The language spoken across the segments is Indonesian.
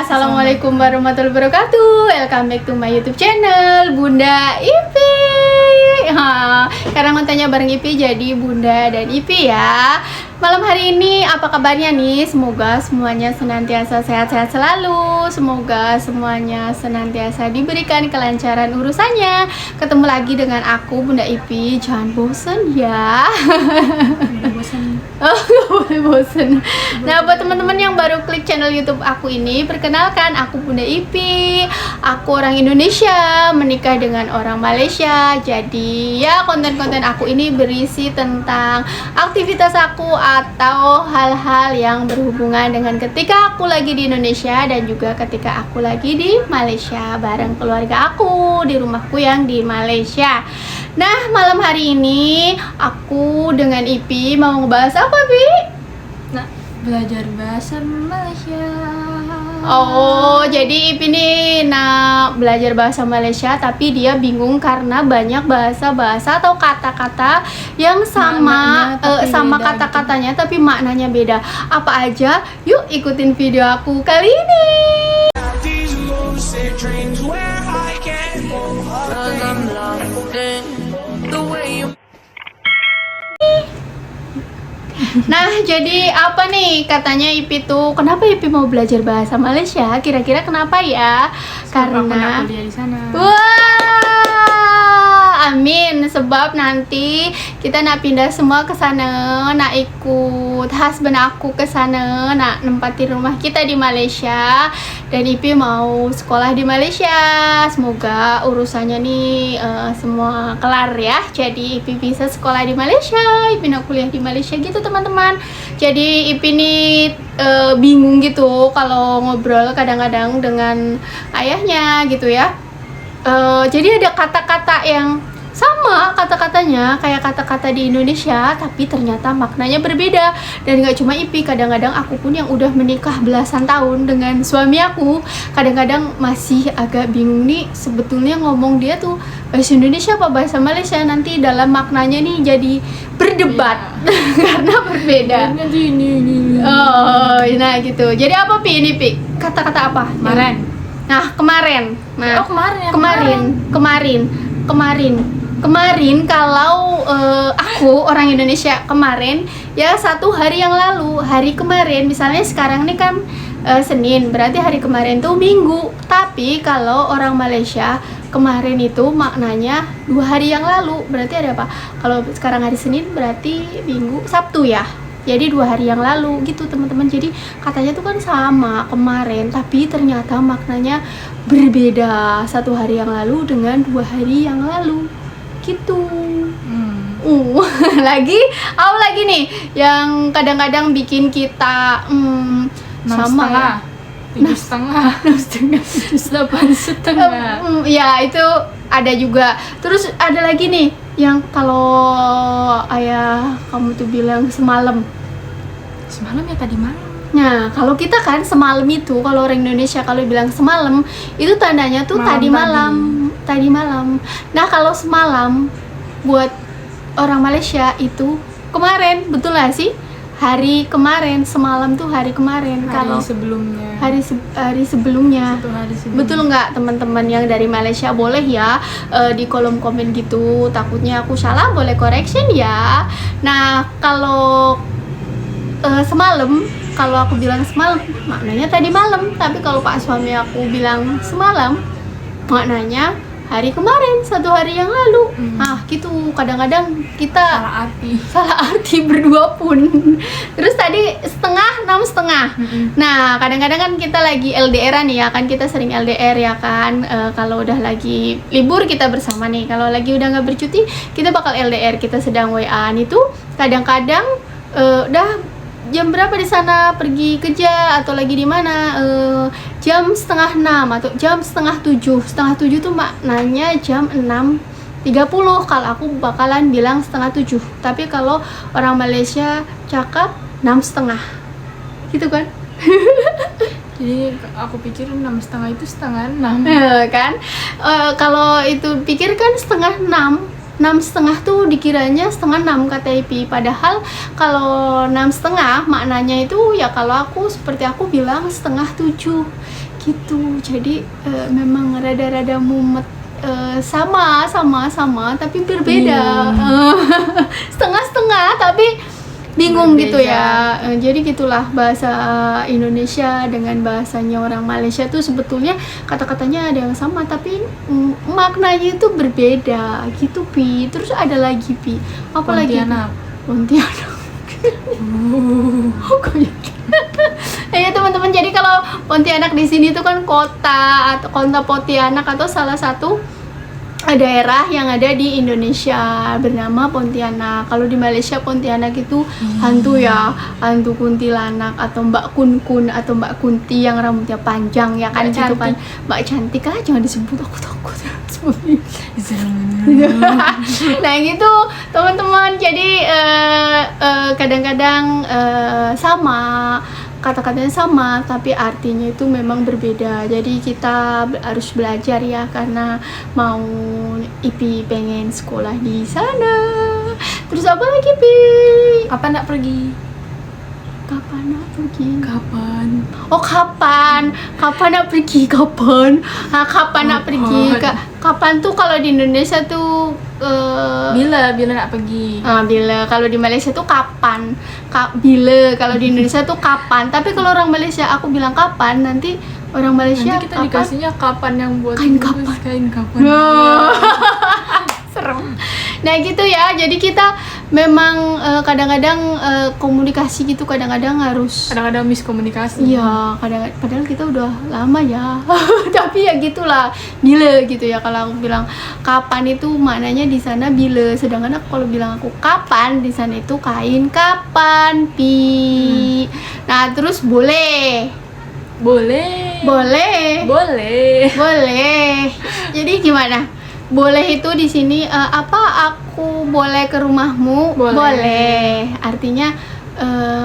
Assalamualaikum warahmatullahi wabarakatuh. Welcome back to my YouTube channel Bunda Ipi. Sekarang kontennya bareng Ipi, jadi Bunda dan Ipi ya. Malam hari ini apa kabarnya nih? Semoga semuanya senantiasa sehat-sehat selalu. Semoga semuanya senantiasa diberikan kelancaran urusannya. Ketemu lagi dengan aku Bunda Ipi. Jangan bosen ya. Oh, gak boleh bosen. Nah, buat teman-teman yang baru klik channel YouTube aku ini, perkenalkan aku Bunda Ipi. Aku orang Indonesia, menikah dengan orang Malaysia. Jadi ya konten-konten aku ini berisi tentang aktivitas aku atau hal-hal yang berhubungan dengan ketika aku lagi di Indonesia dan juga ketika aku lagi di Malaysia bareng keluarga aku di rumahku yang di Malaysia. Nah, malam hari ini aku dengan Ipi mau ngebahas apa, Pi? Nah, belajar bahasa Malaysia. Oh, jadi Ipi nih belajar bahasa Malaysia, tapi dia bingung karena banyak bahasa-bahasa atau kata-kata yang sama kata-katanya tapi maknanya beda. Apa aja? Yuk ikutin video aku kali ini. Nah, jadi apa nih katanya Ipi tuh? Kenapa Ipi mau belajar bahasa Malaysia? Kira-kira kenapa ya? Karena aku kuliah di sana. Wah, amin. Sebab nanti kita nak pindah semua ke sana, nak ikut husband aku ke sana, nak nempatin rumah kita di Malaysia. Dan Ipi mau sekolah di Malaysia. Semoga urusannya nih semua kelar ya. Jadi Ipi bisa sekolah di Malaysia, Ipi nak kuliah di Malaysia gitu teman-teman. Jadi Ipi nih bingung gitu kalau ngobrol kadang-kadang dengan ayahnya gitu ya. Jadi ada kata-kata yang sama kata-katanya kayak kata-kata di Indonesia, tapi ternyata maknanya berbeda. Dan gak cuma Ipi, kadang-kadang aku pun yang udah menikah belasan tahun dengan suami aku, kadang-kadang masih agak bingung nih sebetulnya ngomong dia tuh bahasa Indonesia apa bahasa Malaysia. Nanti dalam maknanya nih jadi berdebat karena berbeda. Oh, nah gitu. Jadi apa Pi ini Pi? Kata-kata apa? Kemarin. Nah, kemarin. Nah, Oh, kemarin ya. Kemarin kalau aku orang Indonesia kemarin ya 1 hari yang lalu, hari kemarin misalnya sekarang nih kan Senin, berarti hari kemarin tuh Minggu. Tapi kalau orang Malaysia kemarin itu maknanya 2 hari yang lalu, berarti ada apa? Kalau sekarang hari Senin berarti Minggu, Sabtu ya. Jadi 2 hari yang lalu gitu teman-teman. Jadi katanya tuh kan sama kemarin, tapi ternyata maknanya berbeda 1 hari yang lalu dengan 2 hari yang lalu gitu. Lagi nih yang kadang-kadang bikin kita sama ya. 7,5, 8,5. Ya itu ada juga. Terus ada lagi nih yang kalau ayah kamu tuh bilang semalam Ya tadi malam. Nah, kalau kita kan semalam itu, kalau orang Indonesia kalau bilang semalam itu tandanya tuh tadi malam. Nah, kalau semalam buat orang Malaysia itu kemarin, betul gak sih? Hari kemarin, semalam tuh hari kemarin. Kalau sebelumnya. Hari sebelumnya. Betul nggak teman-teman yang dari Malaysia? Boleh ya di kolom komen gitu. Takutnya aku salah, boleh correction ya. Nah, kalau semalam, kalau aku bilang semalam maknanya tadi malam, tapi kalau pak suami aku bilang semalam maknanya hari kemarin, 1 hari yang lalu. Gitu kadang-kadang kita salah arti berdua pun. Terus tadi 5:30, 6:30. Nah, kadang-kadang kan kita lagi LDR-an ya kan, kita sering LDR ya kan. Kalau udah lagi libur kita bersama nih, kalau lagi udah nggak bercuti kita bakal LDR, kita sedang WA-an itu kadang-kadang udah jam berapa di sana pergi kerja atau lagi di mana, jam 5:30 atau jam 6:30. 6:30 tuh maknanya jam 6:30. Kalau aku bakalan bilang 6:30. Tapi kalau orang Malaysia cakap 6:30. Gitu kan? Jadi aku pikir 6,5 itu 5:30 kan? Kalau itu pikir kan 5:30. 6,5 tuh dikiranya 5:30 kata Ipi. Padahal kalau 6,5 maknanya itu ya kalau aku seperti aku bilang 6:30 gitu. Jadi memang rada-rada mumet, sama tapi berbeda. Setengah-setengah tapi bingung Berbeda. gitu ya. Jadi gitulah bahasa Indonesia dengan bahasanya orang Malaysia tuh sebetulnya kata-katanya ada yang sama tapi maknanya itu berbeda gitu Pi. Terus ada lagi Pi, apa lagi? Pontianak. Ya teman-teman, jadi kalau Pontianak di sini tuh kan kota atau kota Pontianak atau salah satu daerah yang ada di Indonesia bernama Pontianak. Kalau di Malaysia Pontianak itu hantu ya, hantu kuntilanak atau Mbak Kun atau Mbak Kunti yang rambutnya panjang ya kan, Mbak gitu kan. cantik. Mbak cantik lah, jangan disebut, aku takut. Nah gitu teman-teman, jadi kadang-kadang sama kata-katanya sama tapi artinya itu memang berbeda. Jadi kita harus belajar ya, karena mau Ipi pengen sekolah di sana. Terus apa lagi Pi? Kapan nak pergi? Kapan nak pergi? Kapan? Oh kapan nak pergi? Kapan nak pergi? Kapan tuh kalau di Indonesia tuh Bila nak pergi? bila. Kalau di Malaysia tuh kapan? Bila. Kalau di Indonesia tuh kapan. Tapi kalau orang Malaysia aku bilang kapan, nanti orang Malaysia Nanti kita dikasihnya kapan yang buat Kain bungkus, kapan? kain kapan? serem. Nah gitu ya, jadi kita memang kadang-kadang komunikasi gitu kadang-kadang harus Kadang-kadang miskomunikasi. iya, padahal kita udah lama ya. Tapi ya gitulah, bila gitu ya. Kalau aku bilang kapan itu maknanya di sana bila, sedangkan aku kalau bilang aku kapan di sana itu kain kapan Pi. Nah, terus boleh. Boleh. Jadi gimana? Boleh itu di sini apa aku boleh ke rumahmu? Boleh. Artinya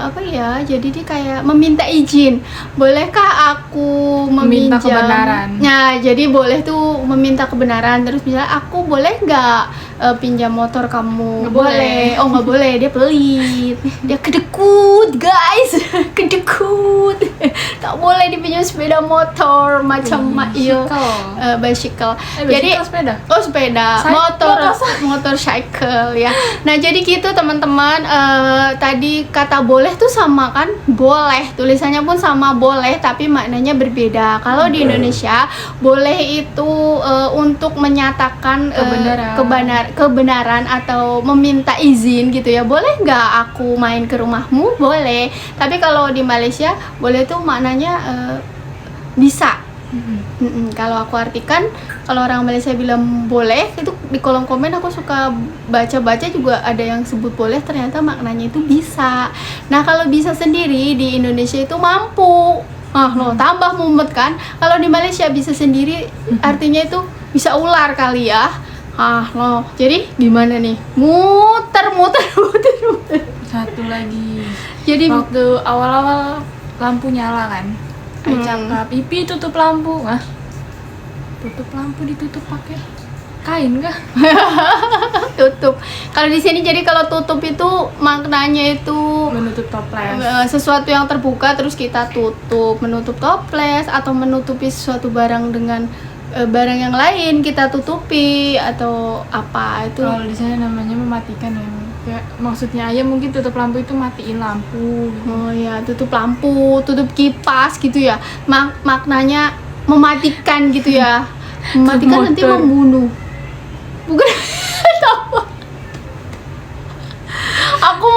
apa ya? Jadi dia kayak meminta izin. Bolehkah aku Meminta meminjam? kebenaran. Nah, jadi boleh tuh meminta kebenaran. Terus bisa aku boleh nggak pinjam motor kamu? Nggak boleh. Oh nggak boleh, dia pelit. Dia kedekut guys, kedekut. Tak boleh dipinjam sepeda motor macam bicycle. Jadi sepeda. oh sepeda, motorcycle ya. Nah jadi gitu teman-teman, tadi kata boleh tuh sama kan, boleh tulisannya pun sama boleh tapi maknanya berbeda. Kalau di Indonesia boleh itu untuk menyatakan kebenaran atau meminta izin gitu ya. Boleh nggak aku main ke rumahmu? Boleh. Tapi kalau di Malaysia boleh tuh maknanya bisa. Kalau aku artikan, kalau orang Malaysia bilang boleh, itu di kolom komen aku suka baca-baca juga ada yang sebut boleh, ternyata maknanya itu bisa. Nah kalau bisa sendiri di Indonesia itu mampu. Tambah mumet kan. Kalau di Malaysia bisa sendiri artinya itu bisa ular kali ya. Jadi gimana nih? Muter. Satu lagi. Jadi Waktu awal-awal lampu nyala kan, Ai cakap, Ipi tutup lampu. Tutup lampu ditutup pakai kain kah? tutup. Kalau di sini jadi kalau tutup itu maknanya itu Menutup toples. sesuatu yang terbuka terus kita tutup, menutup toples atau menutupi sesuatu barang dengan barang yang lain kita tutupi atau apa itu. Kalau di sana namanya mematikan ya. Maksudnya aja mungkin tutup lampu itu matiin lampu. Oh ya, tutup lampu, tutup kipas gitu ya. Maknanya mematikan gitu ya. Mematikan nanti motor. membunuh. Bukan tahu. Aku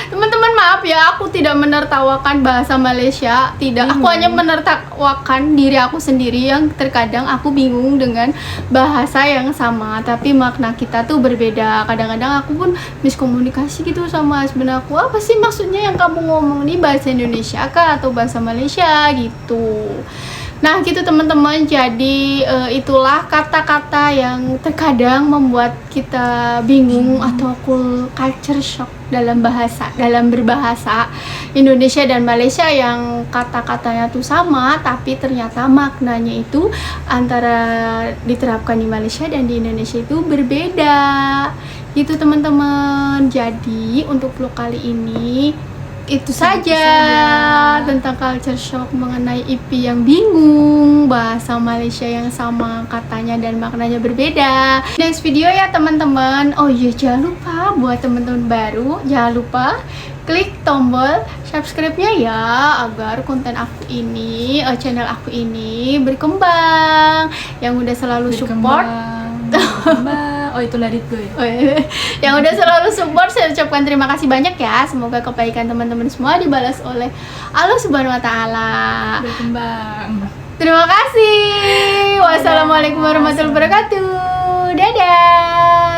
teman-teman maaf ya, aku tidak menertawakan bahasa Malaysia, tidak. Aku hanya menertawakan diri aku sendiri yang terkadang aku bingung dengan bahasa yang sama, tapi makna kita tuh berbeda. Kadang-kadang aku pun miskomunikasi gitu sama husband aku. Apa sih maksudnya yang kamu ngomong nih, bahasa Indonesia kah atau bahasa Malaysia gitu. Nah gitu teman-teman, jadi itulah kata-kata yang terkadang membuat kita bingung atau culture shock dalam berbahasa Indonesia dan Malaysia, yang kata-katanya tuh sama tapi ternyata maknanya itu antara diterapkan di Malaysia dan di Indonesia itu berbeda gitu teman-teman. Jadi untuk vlog kali ini itu saja tentang culture shock mengenai IP yang bingung, bahasa Malaysia yang sama katanya dan maknanya berbeda. Next video ya teman-teman. Oh iya, jangan lupa buat teman-teman baru, jangan lupa klik tombol subscribe-nya ya, agar konten aku ini, channel aku ini berkembang. Yang udah selalu support. Oh, itu Let It Go ya? Oh, iya. Yang udah selalu support, saya ucapkan terima kasih banyak ya. Semoga kebaikan teman-teman semua dibalas oleh Allah Subhanahu wa Ta'ala. Berkembang. Terima kasih. Wassalamualaikum warahmatullahi wabarakatuh. Dadah.